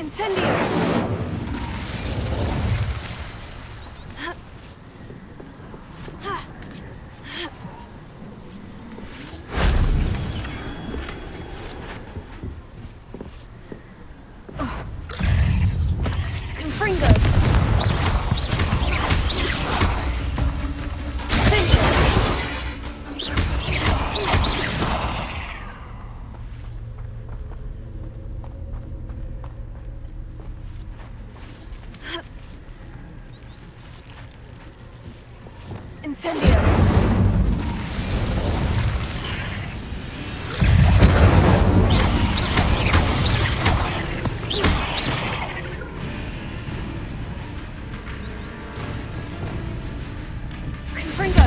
Incendio! Confringo! Incendio! Confringo!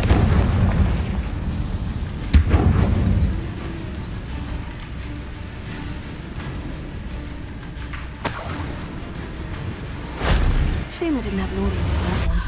Shame I didn't have an audience for that one.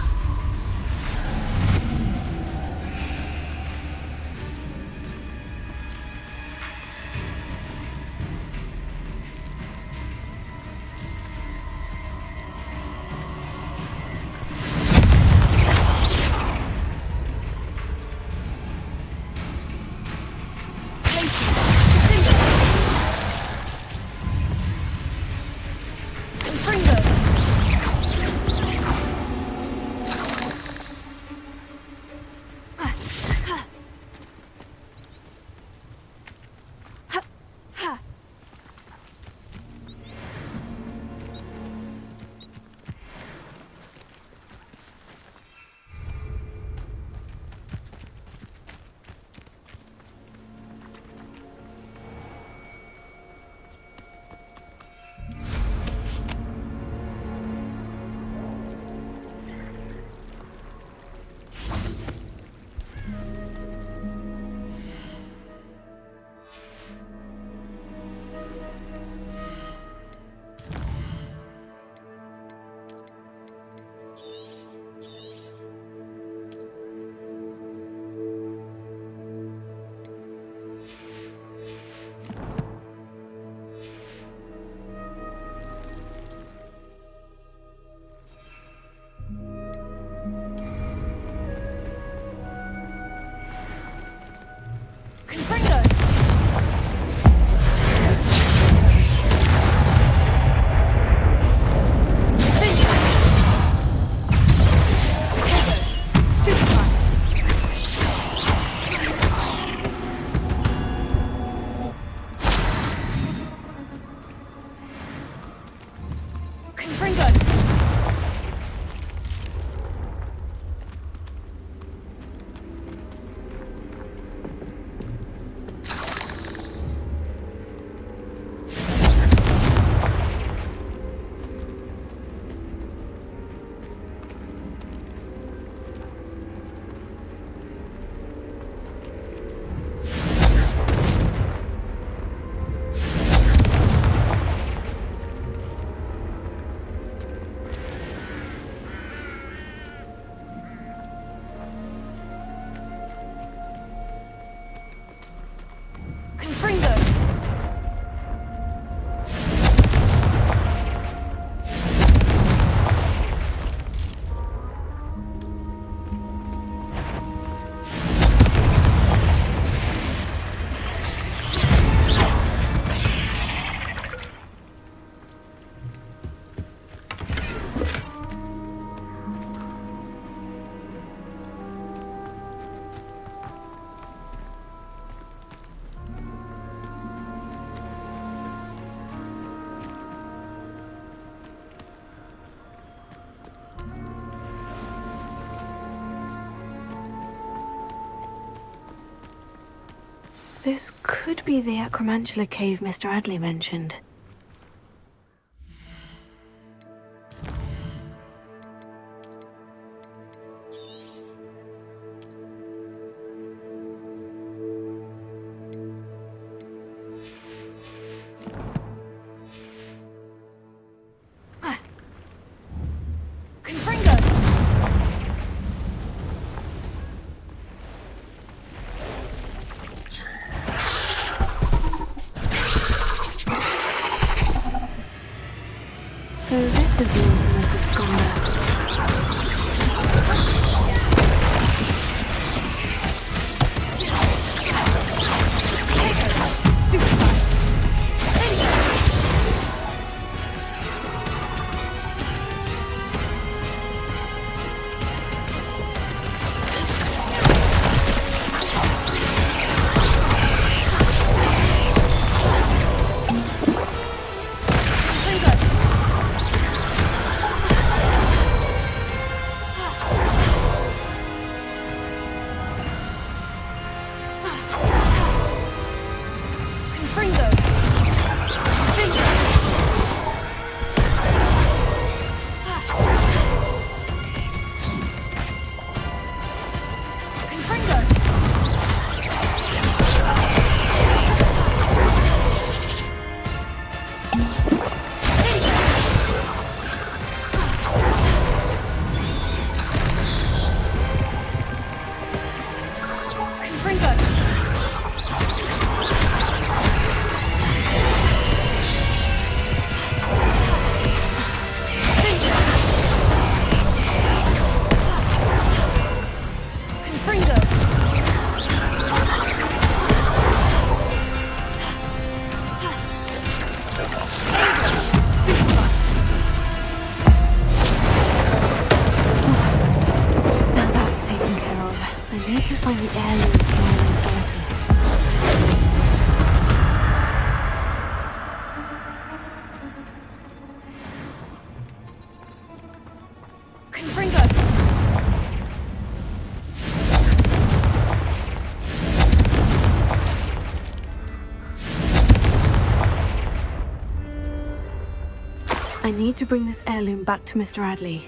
This could be the Acromantula cave Mr. Adley mentioned. This is the infamous absconder. I need to bring this heirloom back to Mr. Adley.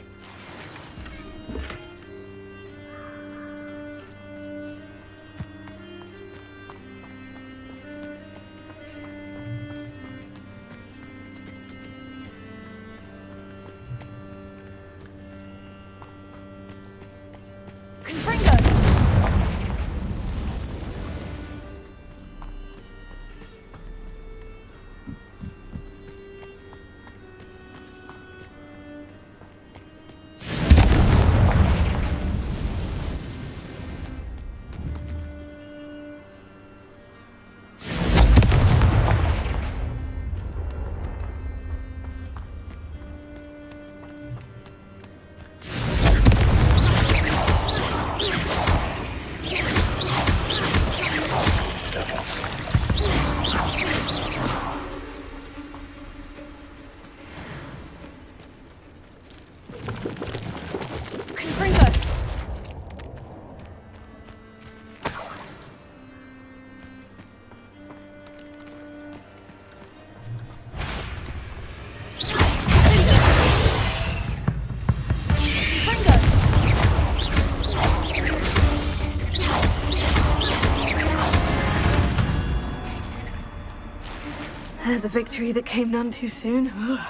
There's a victory that came none too soon. Ugh.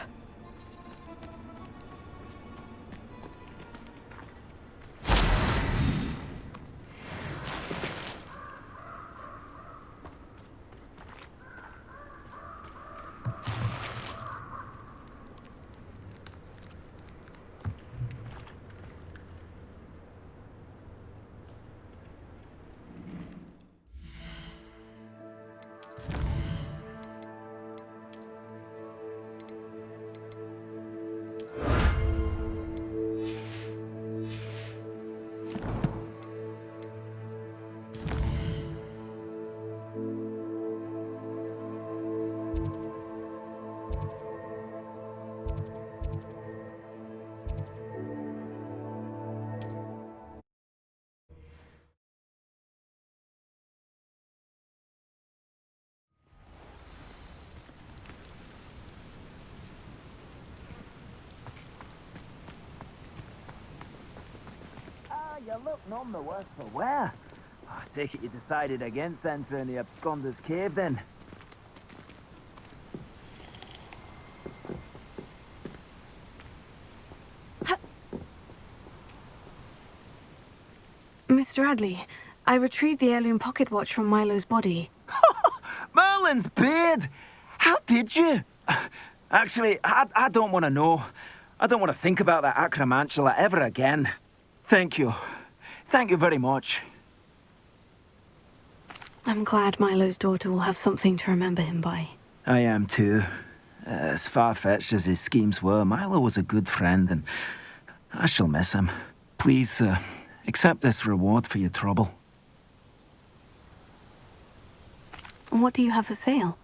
You look none the worse for wear. I take it you decided against entering the Absconder's Cave, then? Mr. Adley, I retrieved the heirloom pocket watch from Milo's body. Merlin's beard! How did you? Actually, I don't want to know. I don't want to think about that acromantula ever again. Thank you. Thank you very much. I'm glad Milo's daughter will have something to remember him by. I am too. As far-fetched as his schemes were, Milo was a good friend, and I shall miss him. Please, accept this reward for your trouble. And what do you have for sale?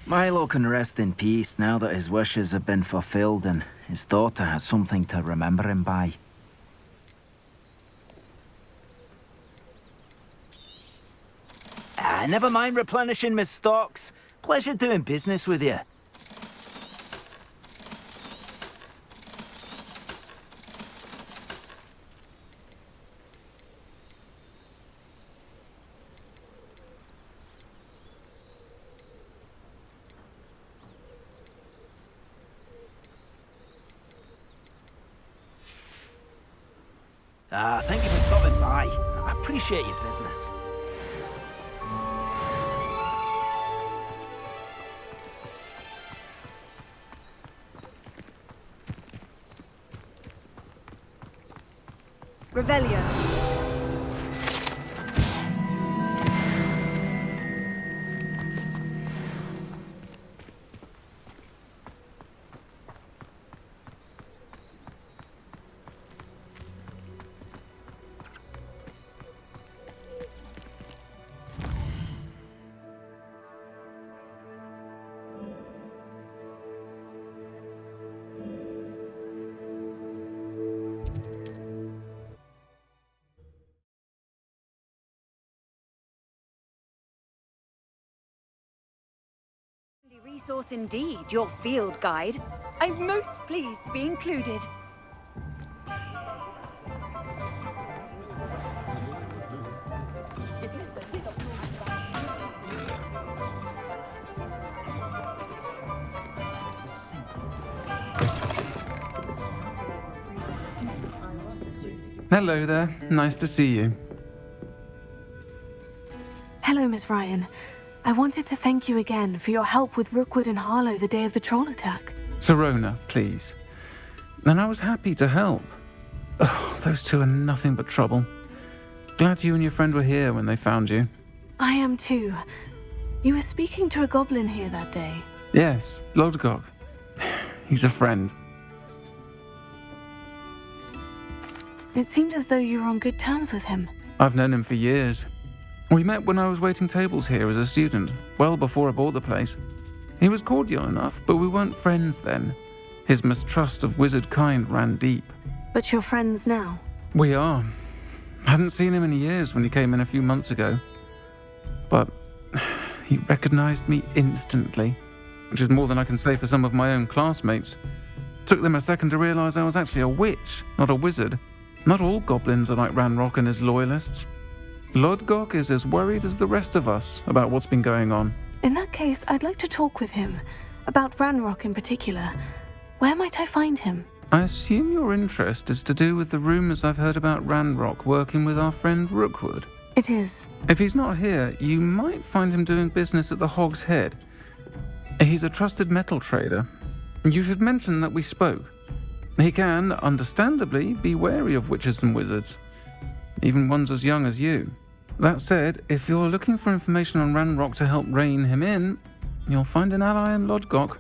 Milo can rest in peace now that his wishes have been fulfilled and his daughter has something to remember him by. Never mind replenishing my stocks. Pleasure doing business with you. Thank you for stopping by. I appreciate your business. Revelio. Resource indeed, your field guide. I'm most pleased to be included. Hello there. Nice to see you. Hello, Miss Ryan. I wanted to thank you again for your help with Rookwood and Harlow the day of the troll attack. Sirona, please. And I was happy to help. Oh, those two are nothing but trouble. Glad you and your friend were here when they found you. I am too. You were speaking to a goblin here that day. Yes, Lodgok. He's a friend. It seemed as though you were on good terms with him. I've known him for years. We met when I was waiting tables here as a student, well before I bought the place. He was cordial enough, but we weren't friends then. His mistrust of wizard kind ran deep. But you're friends now? We are. Hadn't seen him in years when he came in a few months ago. But he recognized me instantly, which is more than I can say for some of my own classmates. Took them a second to realize I was actually a witch, not a wizard. Not all goblins are like Ranrock and his loyalists. Lodgok is as worried as the rest of us about what's been going on. In that case, I'd like to talk with him. About Ranrock in particular. Where might I find him? I assume your interest is to do with the rumors I've heard about Ranrock working with our friend Rookwood. It is. If he's not here, you might find him doing business at the Hog's Head. He's a trusted metal trader. You should mention that we spoke. He can, understandably, be wary of witches and wizards, even ones as young as you. That said, if you're looking for information on Ranrock to help rein him in, you'll find an ally in Lodgok.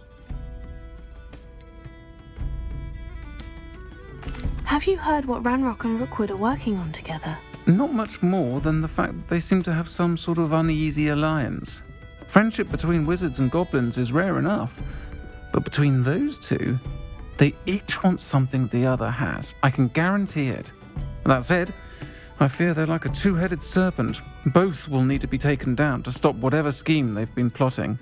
Have you heard what Ranrock and Rookwood are working on together? Not much more than the fact that they seem to have some sort of uneasy alliance. Friendship between wizards and goblins is rare enough, but between those two, they each want something the other has. I can guarantee it. That said, I fear they're like a two-headed serpent. Both will need to be taken down to stop whatever scheme they've been plotting.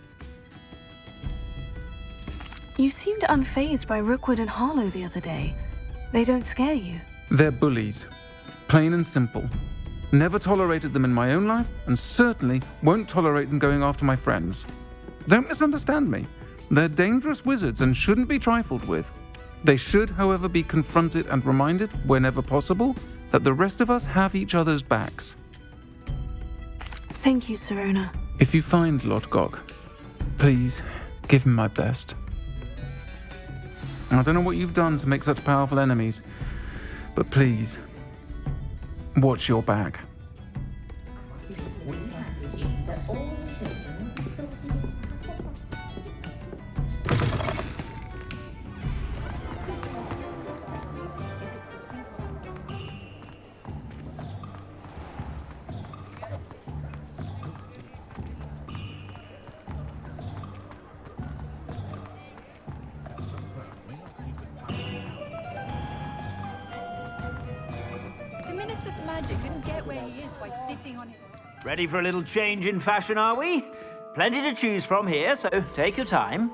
You seemed unfazed by Rookwood and Harlow the other day. They don't scare you. They're bullies. Plain and simple. Never tolerated them in my own life, and certainly won't tolerate them going after my friends. Don't misunderstand me. They're dangerous wizards and shouldn't be trifled with. They should, however, be confronted and reminded, whenever possible, that the rest of us have each other's backs. Thank you, Sirona. If you find Lodgok, please give him my best. I don't know what you've done to make such powerful enemies, but please, watch your back. The Minister for Magic didn't get where he is by sitting on his... Ready for a little change in fashion, are we? Plenty to choose from here, so take your time.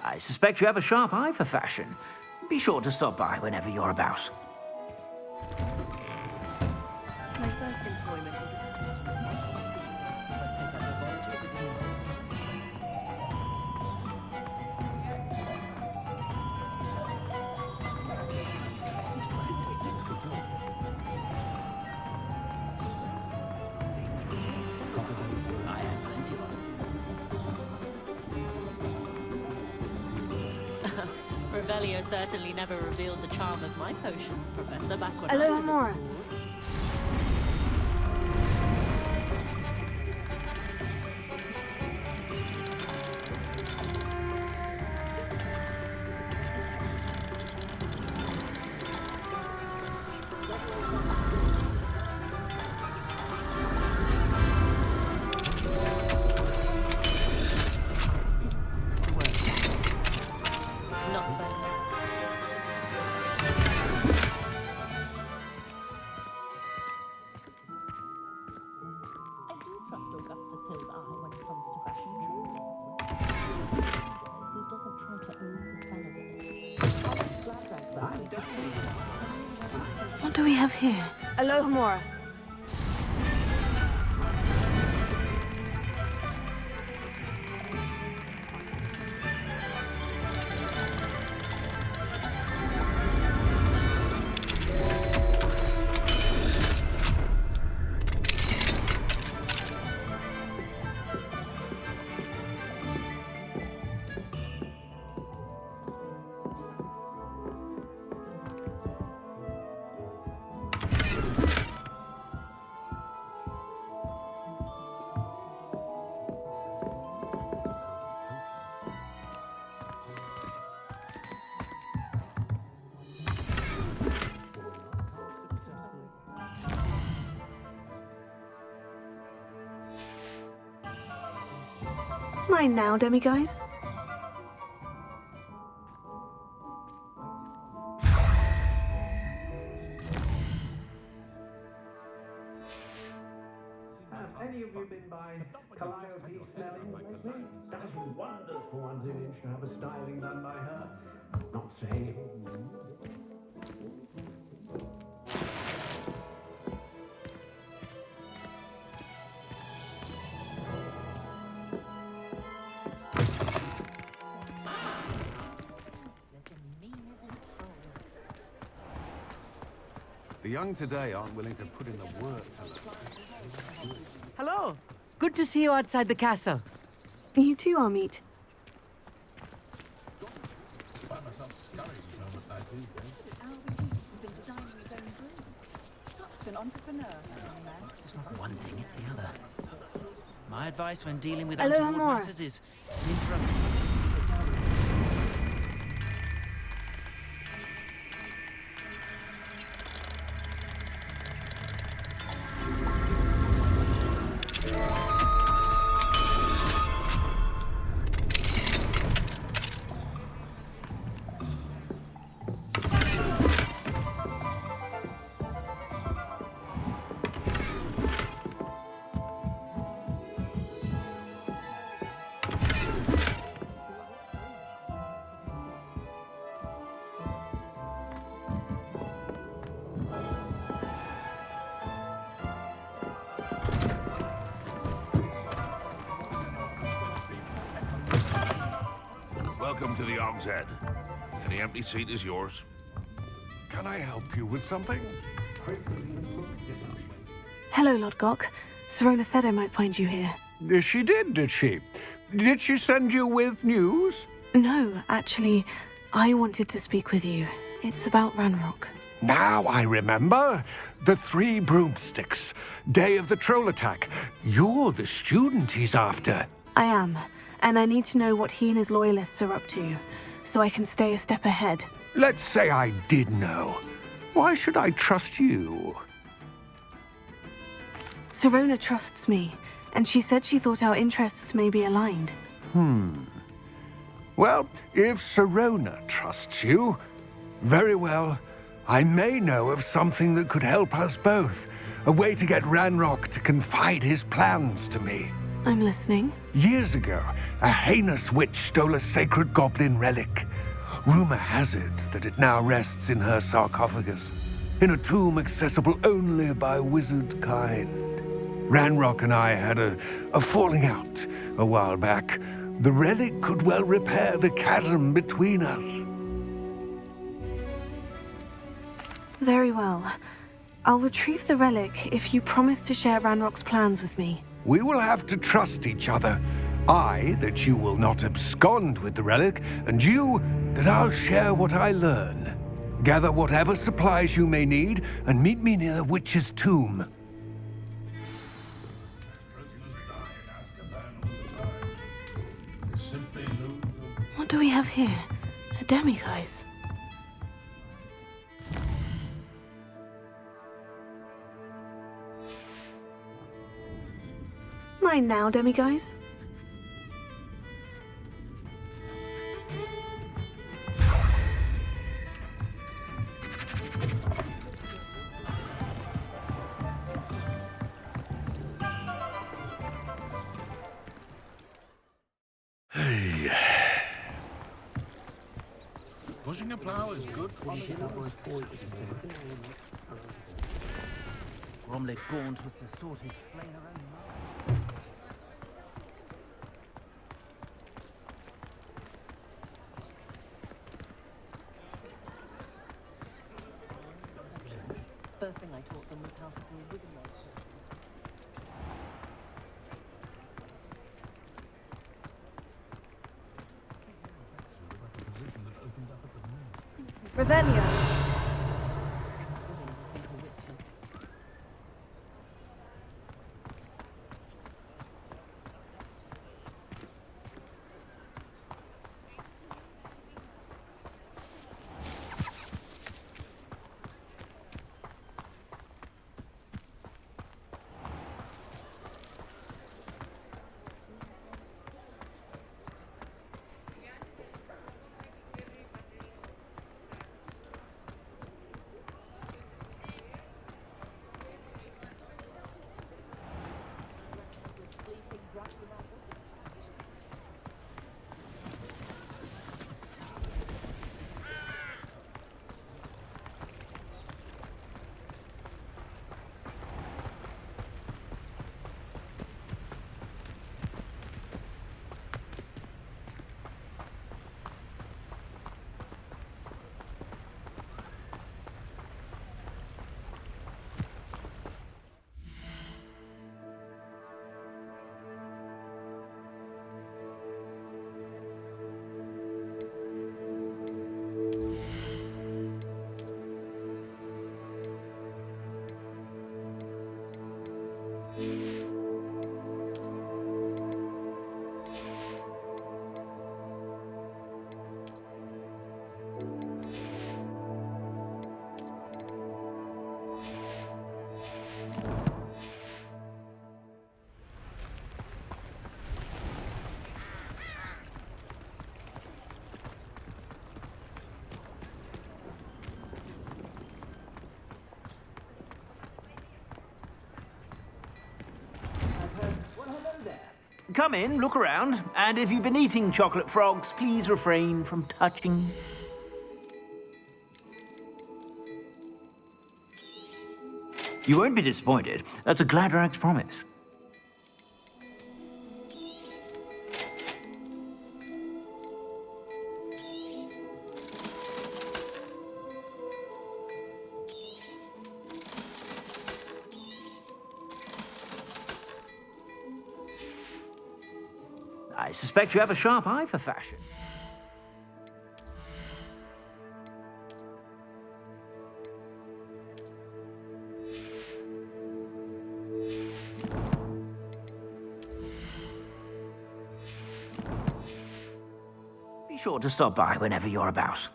I suspect you have a sharp eye for fashion. Be sure to stop by whenever you're about. My first employment was... Revelio certainly never revealed the charm of my potions, Professor, back when I Aloha was at Mora. school. Not better. I do trust Augustus Hill's eye when it comes to fashion, truly. He doesn't try to oversell it. What do we have here? Aloha Mora. Mine now, demiguise. Have any of you been by Calliope Snelling lately? Does wonders for one's image to have a styling done by her. Not saying it. The young today aren't willing to put in the work. Hello. Good to see you outside the castle. You too, Amit. It's not one thing, it's the other. My advice when dealing with Aloha untoward Mora. matters is interrupt. to the Og's Head. Any empty seat is yours. Can I help you with something? Hello, Lodgok. Serona said I might find you here. She did she? Did she send you with news? No, actually, I wanted to speak with you. It's about Ranrock. Now I remember. The 3 broomsticks. Day of the troll attack. You're the student he's after. I am, and I need to know what he and his loyalists are up to, so I can stay a step ahead. Let's say I did know. Why should I trust you? Serona trusts me, and she said she thought our interests may be aligned. Well, if Serona trusts you, very well. I may know of something that could help us both. A way to get Ranrock to confide his plans to me. I'm listening. Years ago, a heinous witch stole a sacred goblin relic. Rumor has it that it now rests in her sarcophagus, in a tomb accessible only by wizard kind. Ranrock and I had a falling out a while back. The relic could well repair the chasm between us. Very well. I'll retrieve the relic if you promise to share Ranrock's plans with me. We will have to trust each other. I, that you will not abscond with the relic, and you, that I'll share what I learn. Gather whatever supplies you may need, and meet me near the witch's tomb. What do we have here? A demiguise. Mine now, demiguise. Pushing a plow is good for the Bromley Gaunt was the sort of flame around. First thing I taught them was how to do wooden legs. Revelio. Come in, look around, and if you've been eating chocolate frogs, please refrain from touching. You won't be disappointed. That's a Gladrag's promise. I suspect you have a sharp eye for fashion. Be sure to stop by whenever you're about.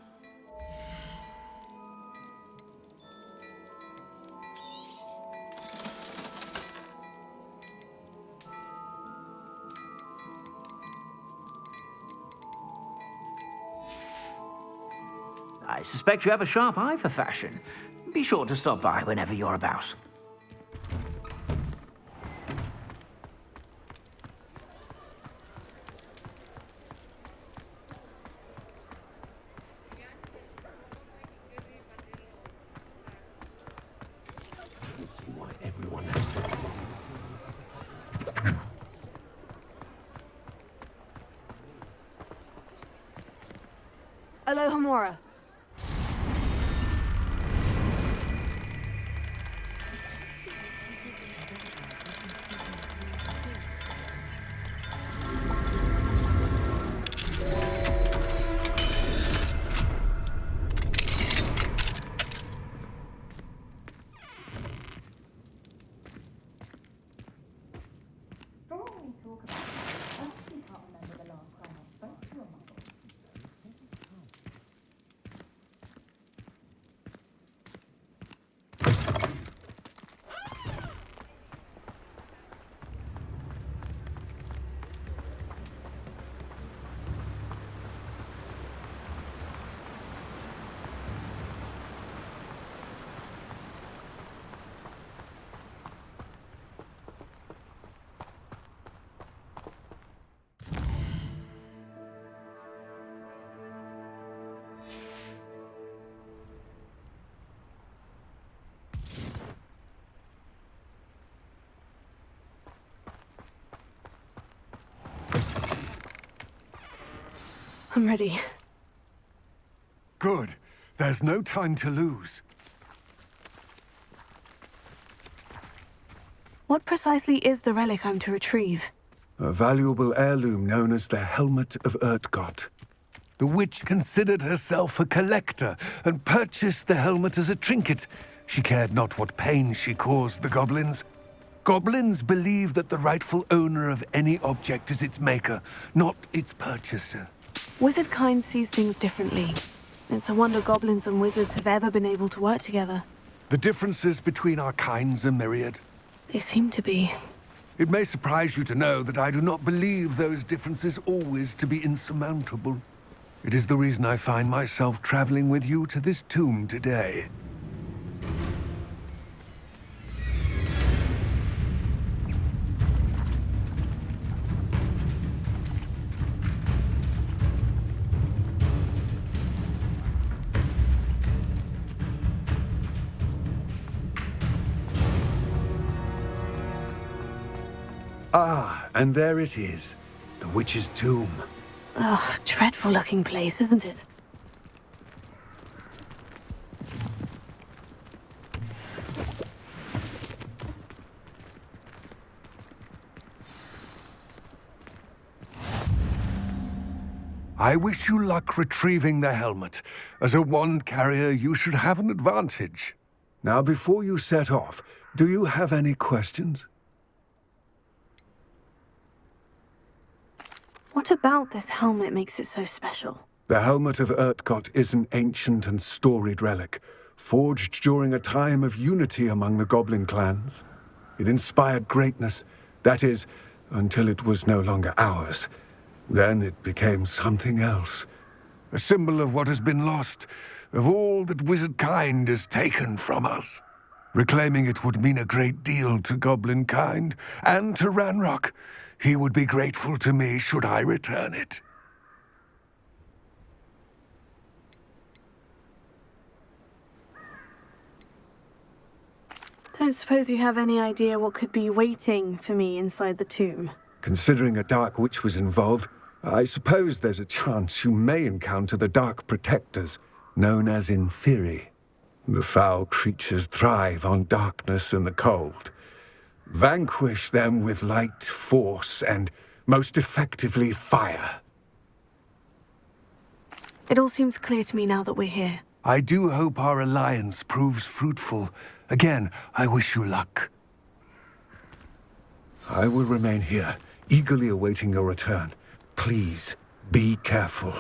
I suspect you have a sharp eye for fashion. Be sure to stop by whenever you're about. Aloha Mora. I'm ready. Good. There's no time to lose. What precisely is the relic I'm to retrieve? A valuable heirloom known as the Helmet of Lodgok. The witch considered herself a collector and purchased the helmet as a trinket. She cared not what pain she caused the goblins. Goblins believe that the rightful owner of any object is its maker, not its purchaser. Wizard kind sees things differently. It's a wonder goblins and wizards have ever been able to work together. The differences between our kinds are myriad. They seem to be. It may surprise you to know that I do not believe those differences always to be insurmountable. It is the reason I find myself traveling with you to this tomb today. Ah, and there it is. The witch's tomb. Oh, dreadful looking place, isn't it? I wish you luck retrieving the helmet. As a wand carrier, you should have an advantage. Now, before you set off, do you have any questions? What about this helmet makes it so special? The Helmet of Lodgok is an ancient and storied relic, forged during a time of unity among the goblin clans. It inspired greatness, that is, until it was no longer ours. Then it became something else. A symbol of what has been lost, of all that wizard kind is taken from us. Reclaiming it would mean a great deal to goblin kind, and to Ranrock. He would be grateful to me should I return it. Don't suppose you have any idea what could be waiting for me inside the tomb? Considering a dark witch was involved, I suppose there's a chance you may encounter the Dark Protectors, known as Inferi. The foul creatures thrive on darkness and the cold. Vanquish them with light, force, and most effectively fire. It all seems clear to me now that we're here. I do hope our alliance proves fruitful. Again, I wish you luck. I will remain here, eagerly awaiting your return. Please, be careful.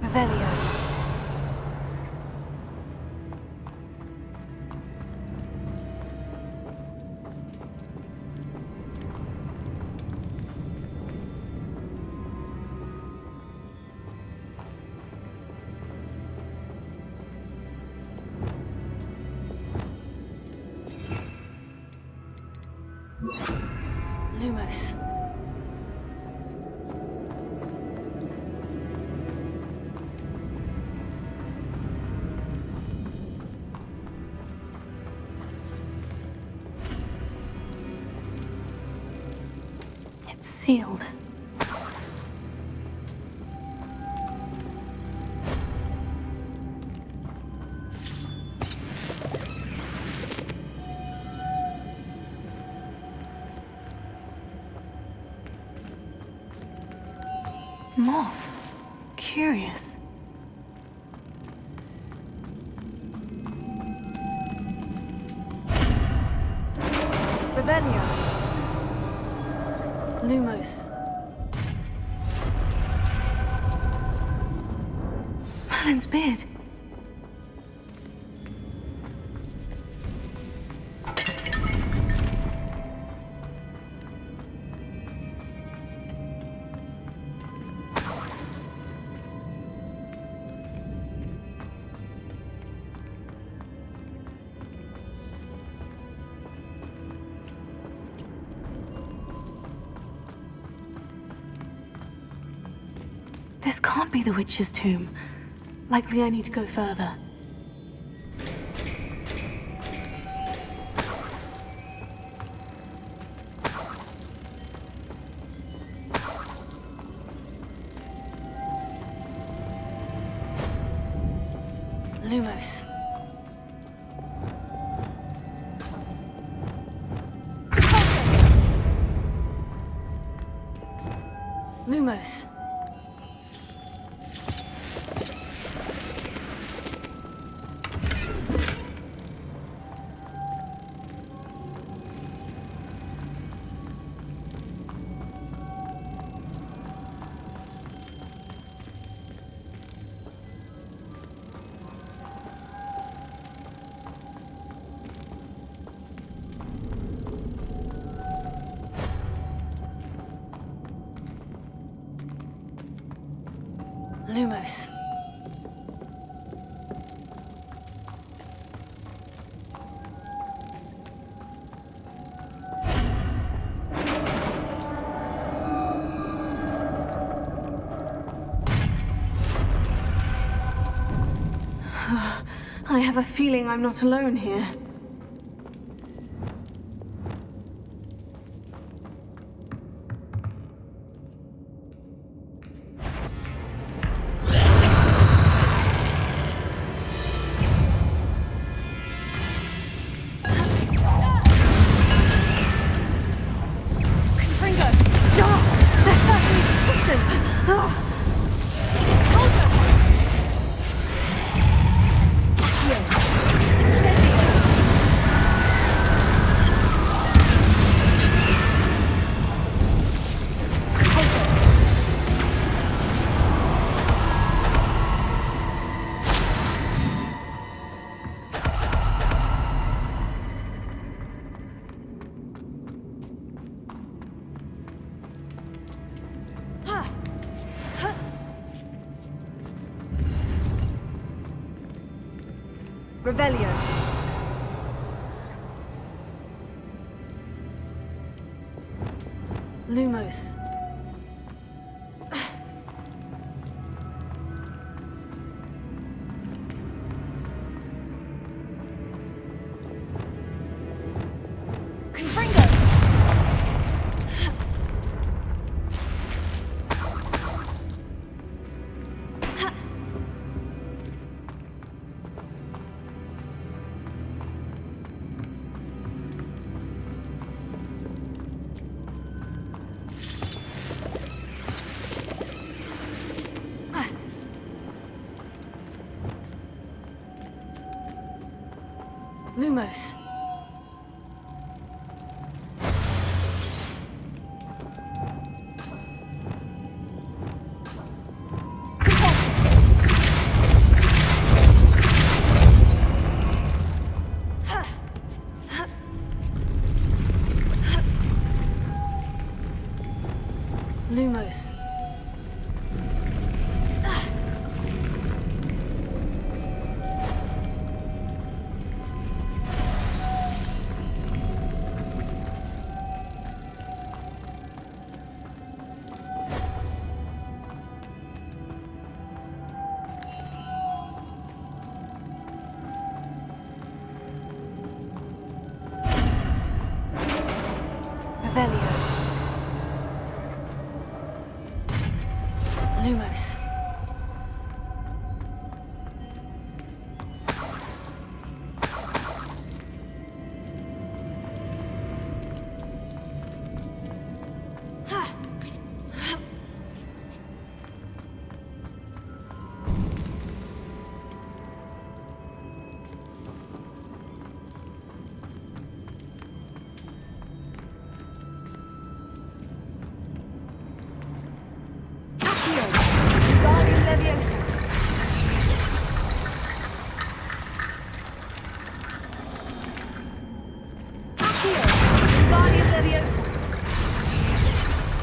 Revelio. Lumos. It's sealed. Moths. Curious. Revelio. Lumos. Merlin's beard. This can't be the witch's tomb. Likely I need to go further. Lumos. Lumos. Lumos. I have a feeling I'm not alone here. Revelio. Lumos. Lumos. Lumos. Revelio. Lumos.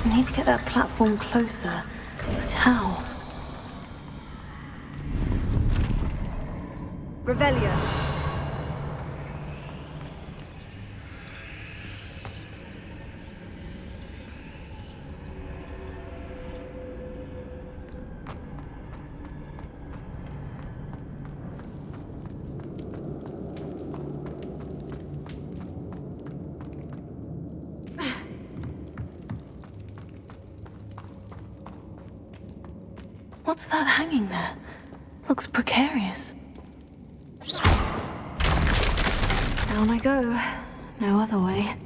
I need to get that platform closer, but how? Revelio. What's that hanging there? Looks precarious. Down I go. No other way.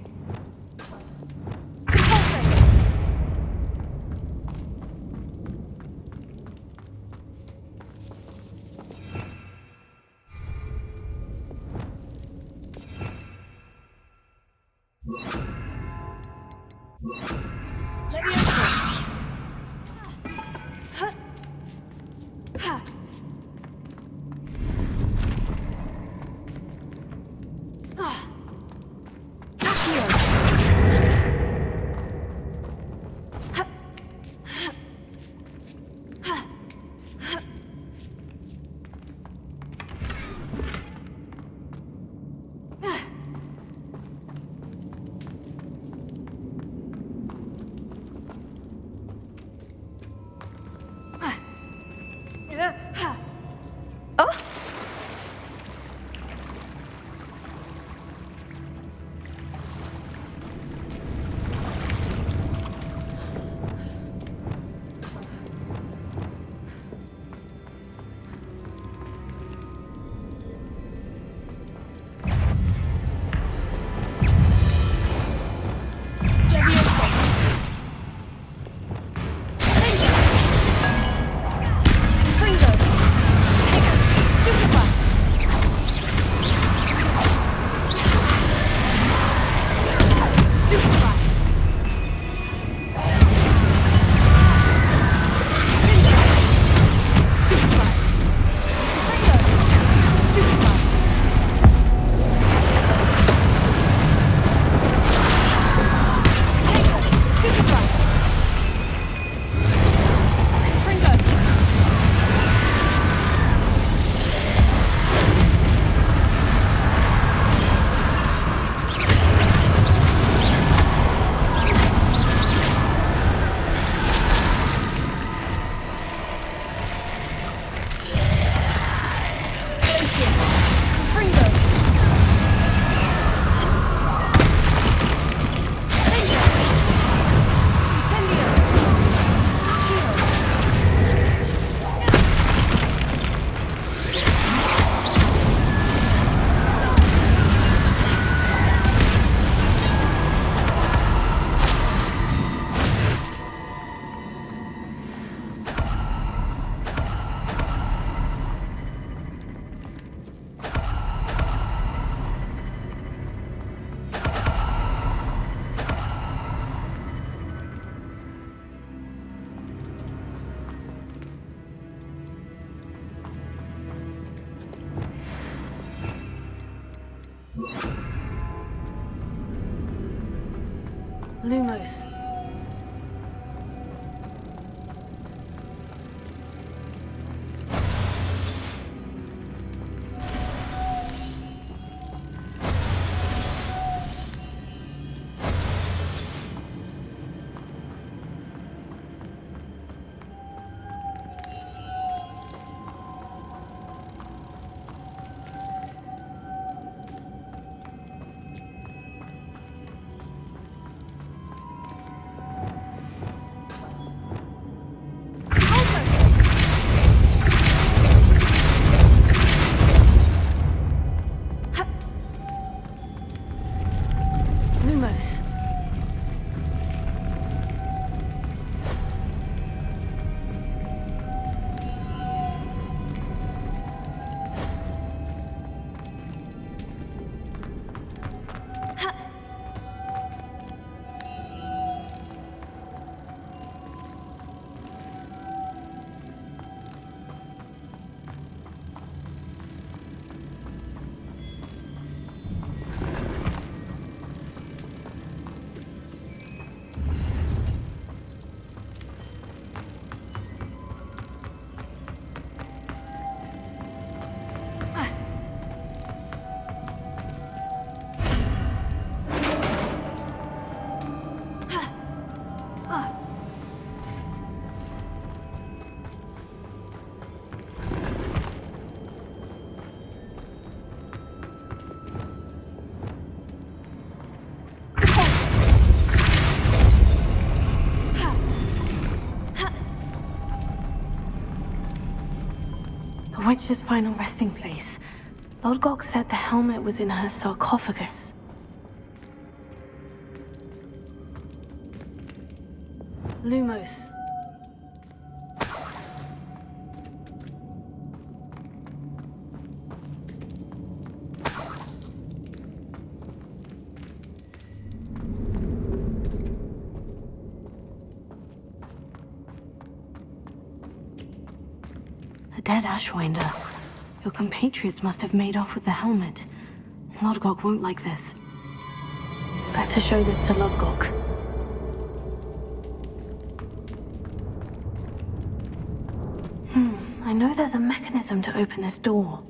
Lumos. Lumos. The witch's final resting place. Lodgok said the helmet was in her sarcophagus. Lumos. A dead Ashwinder. Your compatriots must have made off with the helmet. Lodgok won't like this. Better show this to Lodgok. I know there's a mechanism to open this door.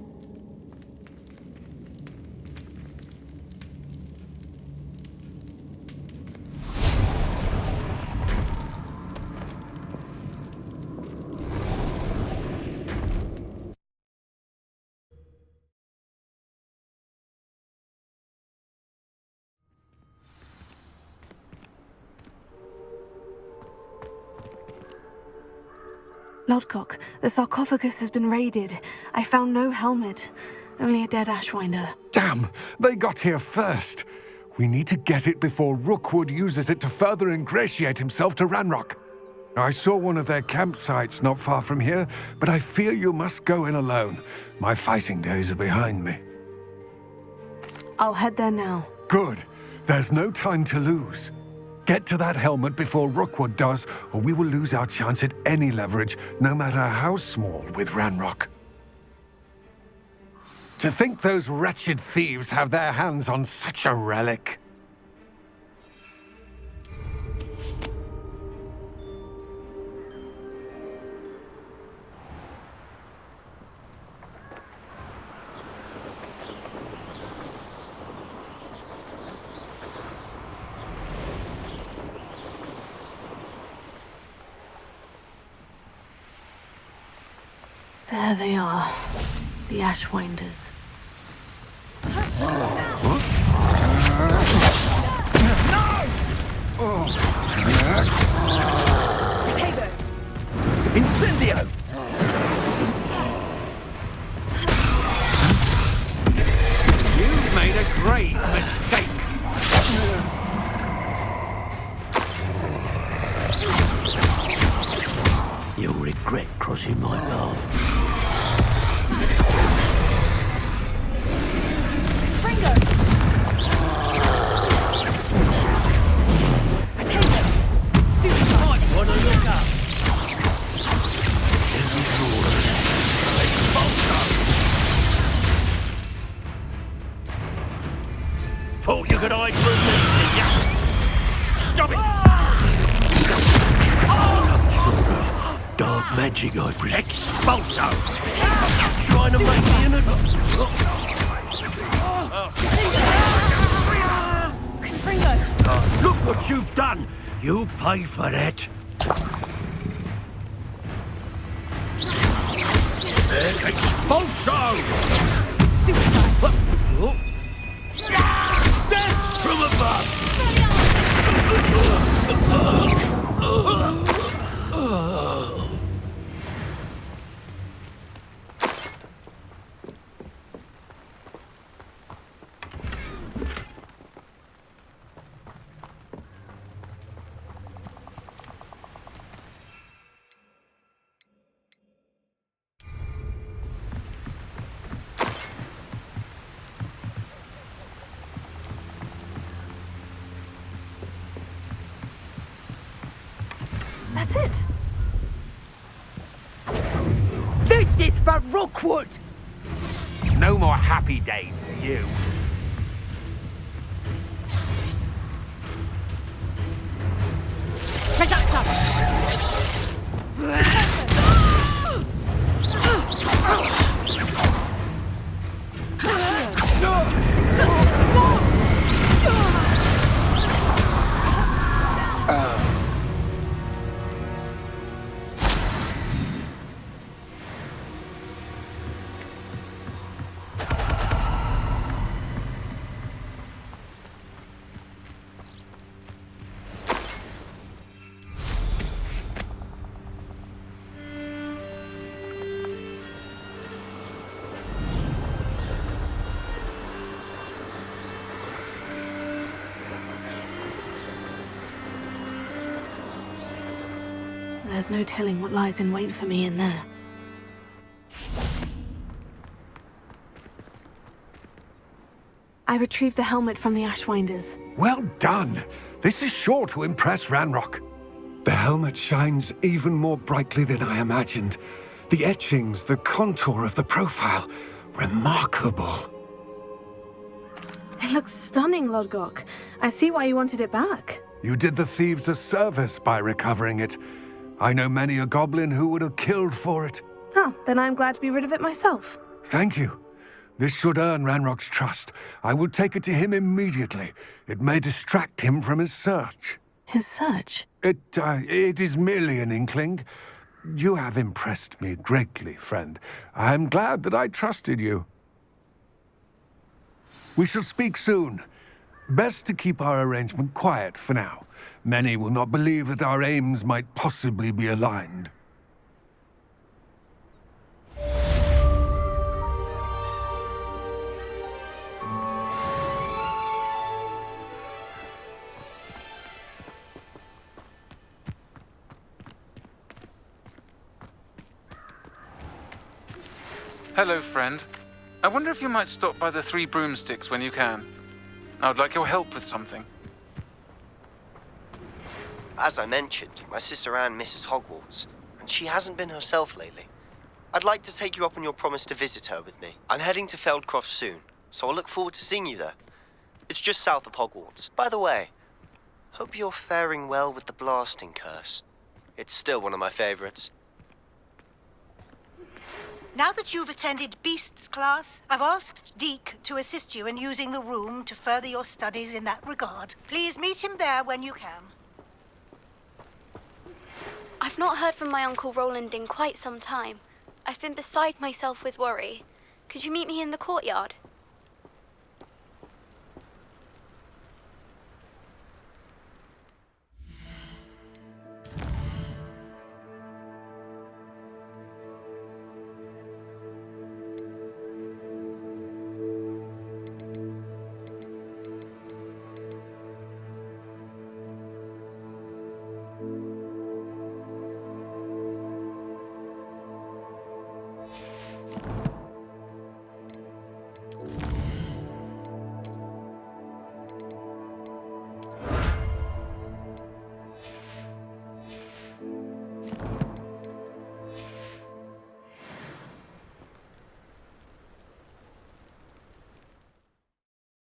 Lodgok, the sarcophagus has been raided. I found no helmet, only a dead Ashwinder. Damn! They got here first. We need to get it before Rookwood uses it to further ingratiate himself to Ranrock. I saw one of their campsites not far from here, but I fear you must go in alone. My fighting days are behind me. I'll head there now. Good. There's no time to lose. Get to that helmet before Rookwood does, or we will lose our chance at any leverage, no matter how small, with Ranrock. To think those wretched thieves have their hands on such a relic. There they are, the Ashwinders. Potato! Incendio! You've made a great mistake. You'll regret crossing my path. Fringo! Potato! Stupid! Wanna look up? Thought you could hide from me, did ya? Stop it! Some sort of dark magic, I presume. Expulso! Trying to make me an Confringo! Look what you've done! You pay for that! Expulso! Stupid guy! Death from above! That's it. This is for Rookwood! No more happy days for you. Reductor! There's no telling what lies in wait for me in there. I retrieved the helmet from the Ashwinders. Well done. This is sure to impress Ranrock. The helmet shines even more brightly than I imagined. The etchings, the contour of the profile, remarkable. It looks stunning, Lodgok. I see why you wanted it back. You did the thieves a service by recovering it. I know many a goblin who would have killed for it. Oh, then I'm glad to be rid of it myself. Thank you. This should earn Ranrock's trust. I will take it to him immediately. It may distract him from his search. His search? It is merely an inkling. You have impressed me greatly, friend. I am glad that I trusted you. We shall speak soon. Best to keep our arrangement quiet for now. Many will not believe that our aims might possibly be aligned. Hello, friend. I wonder if you might stop by the Three Broomsticks when you can. I would like your help with something. As I mentioned, my sister Anne misses Hogwarts, and she hasn't been herself lately. I'd like to take you up on your promise to visit her with me. I'm heading to Feldcroft soon, so I'll look forward to seeing you there. It's just south of Hogwarts. By the way, hope you're faring well with the blasting curse. It's still one of my favorites. Now that you've attended Beasts class, I've asked Deke to assist you in using the room to further your studies in that regard. Please meet him there when you can. I've not heard from my Uncle Roland in quite some time. I've been beside myself with worry. Could you meet me in the courtyard?